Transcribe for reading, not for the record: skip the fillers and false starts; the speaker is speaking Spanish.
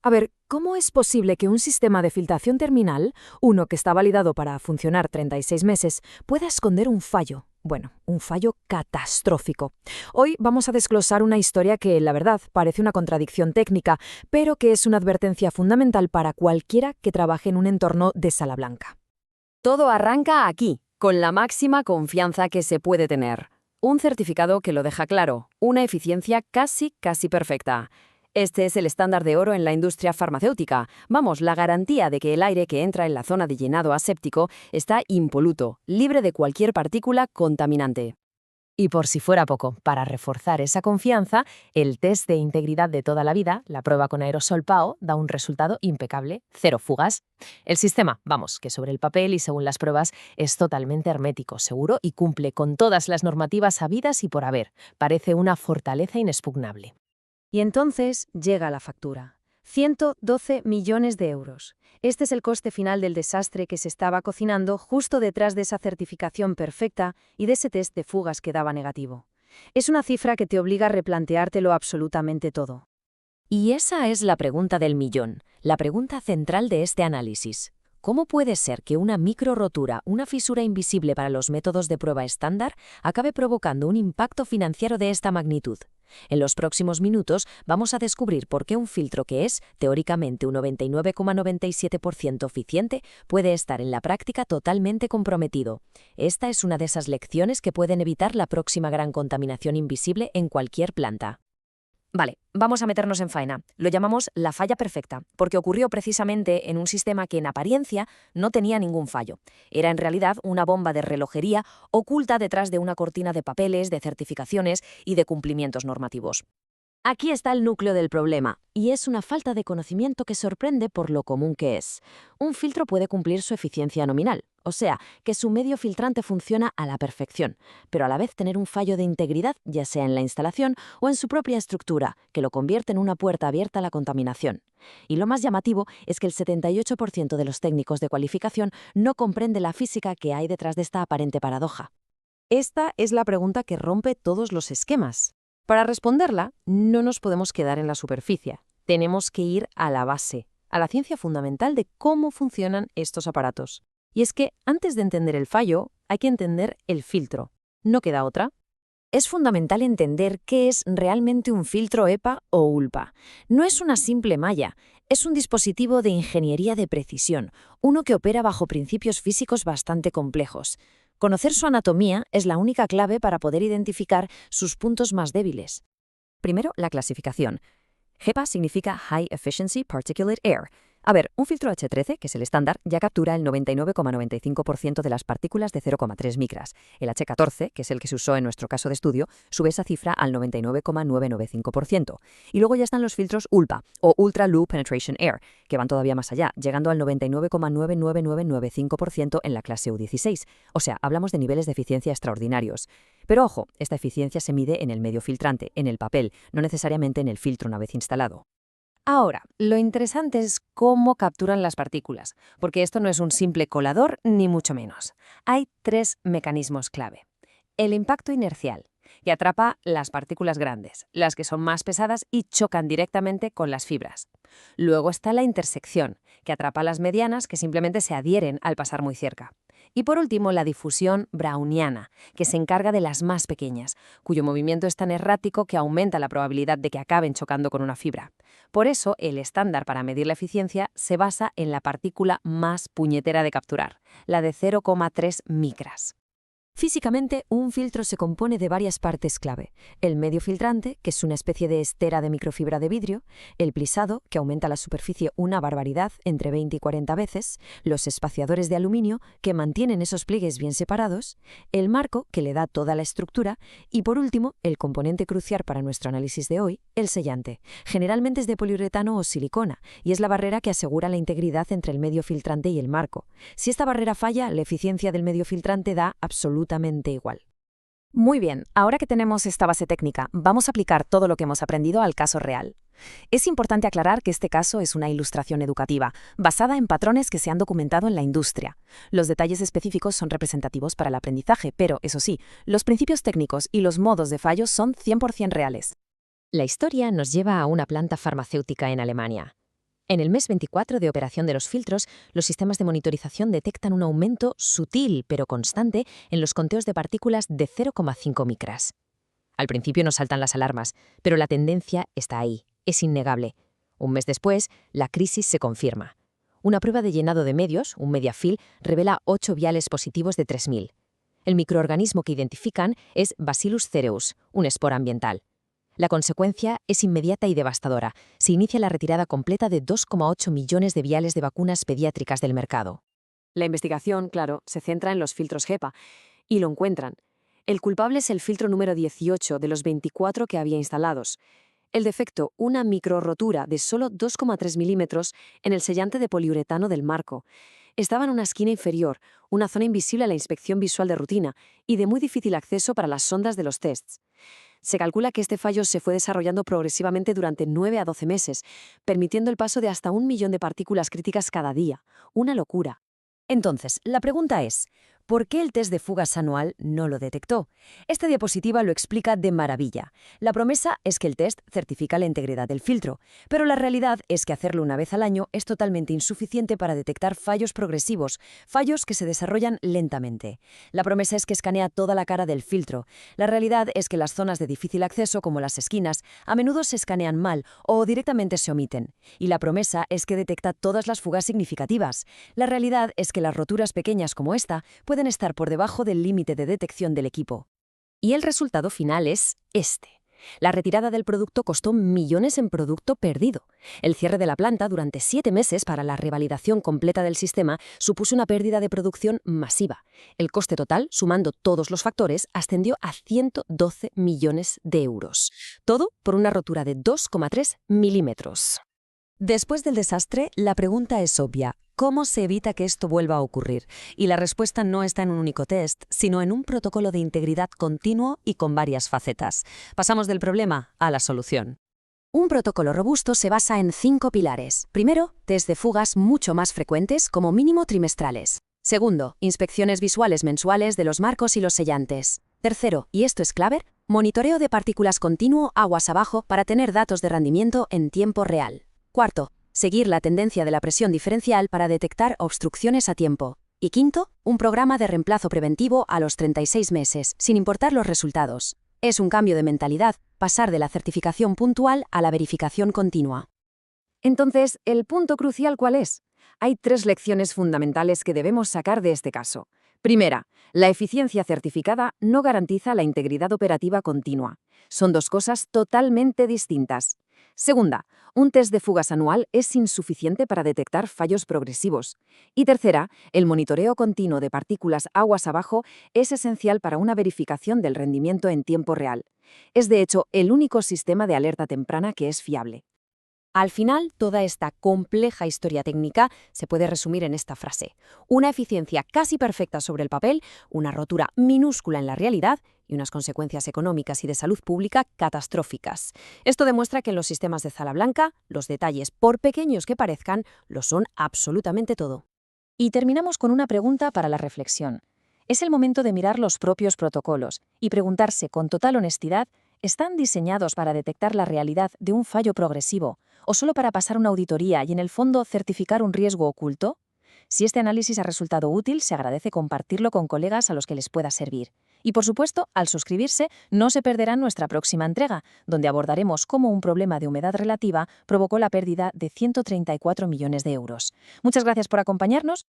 A ver, ¿cómo es posible que un sistema de filtración terminal, uno que está validado para funcionar 36 meses, pueda esconder un fallo? Bueno, un fallo catastrófico. Hoy vamos a desglosar una historia que, la verdad, parece una contradicción técnica, pero que es una advertencia fundamental para cualquiera que trabaje en un entorno de sala blanca. Todo arranca aquí, con la máxima confianza que se puede tener. Un certificado que lo deja claro, una eficiencia casi perfecta. Este es el estándar de oro en la industria farmacéutica. Vamos, la garantía de que el aire que entra en la zona de llenado aséptico está impoluto, libre de cualquier partícula contaminante. Y por si fuera poco, para reforzar esa confianza, el test de integridad de toda la vida, la prueba con aerosol PAO, da un resultado impecable, cero fugas. El sistema, vamos, que sobre el papel y según las pruebas, es totalmente hermético, seguro y cumple con todas las normativas habidas y por haber. Parece una fortaleza inexpugnable. Y entonces llega la factura. 112 millones de euros. Este es el coste final del desastre que se estaba cocinando justo detrás de esa certificación perfecta y de ese test de fugas que daba negativo. Es una cifra que te obliga a replanteártelo absolutamente todo. Y esa es la pregunta del millón, la pregunta central de este análisis. ¿Cómo puede ser que una microrotura, una fisura invisible para los métodos de prueba estándar, acabe provocando un impacto financiero de esta magnitud? En los próximos minutos vamos a descubrir por qué un filtro que es, teóricamente, un 99,97% eficiente puede estar en la práctica totalmente comprometido. Esta es una de esas lecciones que pueden evitar la próxima gran contaminación invisible en cualquier planta. Vale, vamos a meternos en faena. Lo llamamos la falla perfecta, porque ocurrió precisamente en un sistema que en apariencia no tenía ningún fallo. Era en realidad una bomba de relojería oculta detrás de una cortina de papeles, de certificaciones y de cumplimientos normativos. Aquí está el núcleo del problema, y es una falta de conocimiento que sorprende por lo común que es. Un filtro puede cumplir su eficiencia nominal, o sea, que su medio filtrante funciona a la perfección, pero a la vez tener un fallo de integridad, ya sea en la instalación o en su propia estructura, que lo convierte en una puerta abierta a la contaminación. Y lo más llamativo es que el 78% de los técnicos de cualificación no comprende la física que hay detrás de esta aparente paradoja. Esta es la pregunta que rompe todos los esquemas. Para responderla, no nos podemos quedar en la superficie. Tenemos que ir a la base, a la ciencia fundamental de cómo funcionan estos aparatos. Y es que, antes de entender el fallo, hay que entender el filtro. ¿No queda otra? Es fundamental entender qué es realmente un filtro EPA o ULPA. No es una simple malla, es un dispositivo de ingeniería de precisión, uno que opera bajo principios físicos bastante complejos. Conocer su anatomía es la única clave para poder identificar sus puntos más débiles. Primero, la clasificación. HEPA significa High Efficiency Particulate Air. A ver, un filtro H13, que es el estándar, ya captura el 99,95% de las partículas de 0,3 micras. El H14, que es el que se usó en nuestro caso de estudio, sube esa cifra al 99,995%. Y luego ya están los filtros ULPA, o Ultra Low Penetration Air, que van todavía más allá, llegando al 99,99995% en la clase U16. O sea, hablamos de niveles de eficiencia extraordinarios. Pero ojo, esta eficiencia se mide en el medio filtrante, en el papel, no necesariamente en el filtro una vez instalado. Ahora, lo interesante es cómo capturan las partículas, porque esto no es un simple colador ni mucho menos. Hay 3 mecanismos clave. El impacto inercial, que atrapa las partículas grandes, las que son más pesadas y chocan directamente con las fibras. Luego está la intersección, que atrapa las medianas que simplemente se adhieren al pasar muy cerca. Y por último, la difusión browniana, que se encarga de las más pequeñas, cuyo movimiento es tan errático que aumenta la probabilidad de que acaben chocando con una fibra. Por eso, el estándar para medir la eficiencia se basa en la partícula más puñetera de capturar, la de 0,3 micras. Físicamente, un filtro se compone de varias partes clave. El medio filtrante, que es una especie de estera de microfibra de vidrio, el plisado, que aumenta la superficie una barbaridad, entre 20 y 40 veces, los espaciadores de aluminio, que mantienen esos pliegues bien separados, el marco, que le da toda la estructura, y por último, el componente crucial para nuestro análisis de hoy, el sellante. Generalmente es de poliuretano o silicona, y es la barrera que asegura la integridad entre el medio filtrante y el marco. Si esta barrera falla, la eficiencia del medio filtrante da absolutamente igual. Muy bien, ahora que tenemos esta base técnica, vamos a aplicar todo lo que hemos aprendido al caso real. Es importante aclarar que este caso es una ilustración educativa, basada en patrones que se han documentado en la industria. Los detalles específicos son representativos para el aprendizaje, pero, eso sí, los principios técnicos y los modos de fallo son 100% reales. La historia nos lleva a una planta farmacéutica en Alemania. En el mes 24 de operación de los filtros, los sistemas de monitorización detectan un aumento sutil pero constante en los conteos de partículas de 0,5 micras. Al principio nos saltan las alarmas, pero la tendencia está ahí, es innegable. Un mes después, la crisis se confirma. Una prueba de llenado de medios, un Mediafil, revela 8 viales positivos de 3000. El microorganismo que identifican es Bacillus cereus, un esporo ambiental. La consecuencia es inmediata y devastadora. Se inicia la retirada completa de 2,8 millones de viales de vacunas pediátricas del mercado. La investigación, claro, se centra en los filtros HEPA, y lo encuentran. El culpable es el filtro número 18 de los 24 que había instalados. El defecto, una microrotura de solo 2,3 milímetros en el sellante de poliuretano del marco. Estaba en una esquina inferior, una zona invisible a la inspección visual de rutina y de muy difícil acceso para las sondas de los tests. Se calcula que este fallo se fue desarrollando progresivamente durante 9 a 12 meses, permitiendo el paso de hasta 1 millón de partículas críticas cada día. Una locura. Entonces, la pregunta es, ¿por qué el test de fugas anual no lo detectó? Esta diapositiva lo explica de maravilla. La promesa es que el test certifica la integridad del filtro, pero la realidad es que hacerlo una vez al año es totalmente insuficiente para detectar fallos progresivos, fallos que se desarrollan lentamente. La promesa es que escanea toda la cara del filtro. La realidad es que las zonas de difícil acceso, como las esquinas, a menudo se escanean mal o directamente se omiten. Y la promesa es que detecta todas las fugas significativas. La realidad es que las roturas pequeñas como esta pueden estar por debajo del límite de detección del equipo. Y el resultado final es este. La retirada del producto costó millones en producto perdido. El cierre de la planta durante 7 meses para la revalidación completa del sistema supuso una pérdida de producción masiva. El coste total, sumando todos los factores, ascendió a 112 millones de euros. Todo por una rotura de 2,3 milímetros. Después del desastre, la pregunta es obvia. ¿Cómo se evita que esto vuelva a ocurrir? Y la respuesta no está en un único test, sino en un protocolo de integridad continuo y con varias facetas. Pasamos del problema a la solución. Un protocolo robusto se basa en 5 pilares. Primero, test de fugas mucho más frecuentes, como mínimo trimestrales. Segundo, inspecciones visuales mensuales de los marcos y los sellantes. Tercero, y esto es clave, monitoreo de partículas continuo aguas abajo para tener datos de rendimiento en tiempo real. Cuarto, seguir la tendencia de la presión diferencial para detectar obstrucciones a tiempo. Y quinto, un programa de reemplazo preventivo a los 36 meses, sin importar los resultados. Es un cambio de mentalidad, pasar de la certificación puntual a la verificación continua. Entonces, ¿el punto crucial cuál es? Hay 3 lecciones fundamentales que debemos sacar de este caso. Primera, la eficiencia certificada no garantiza la integridad operativa continua. Son 2 cosas totalmente distintas. Segunda, un test de fugas anual es insuficiente para detectar fallos progresivos. Y tercera, el monitoreo continuo de partículas aguas abajo es esencial para una verificación del rendimiento en tiempo real. Es de hecho el único sistema de alerta temprana que es fiable. Al final, toda esta compleja historia técnica se puede resumir en esta frase. Una eficiencia casi perfecta sobre el papel, una rotura minúscula en la realidad y unas consecuencias económicas y de salud pública catastróficas. Esto demuestra que en los sistemas de Zala Blanca, los detalles, por pequeños que parezcan, lo son absolutamente todo. Y terminamos con una pregunta para la reflexión. Es el momento de mirar los propios protocolos y preguntarse con total honestidad, ¿están diseñados para detectar la realidad de un fallo progresivo o solo para pasar una auditoría y en el fondo certificar un riesgo oculto? Si este análisis ha resultado útil, se agradece compartirlo con colegas a los que les pueda servir. Y por supuesto, al suscribirse, no se perderán nuestra próxima entrega, donde abordaremos cómo un problema de humedad relativa provocó la pérdida de 134 millones de euros. Muchas gracias por acompañarnos.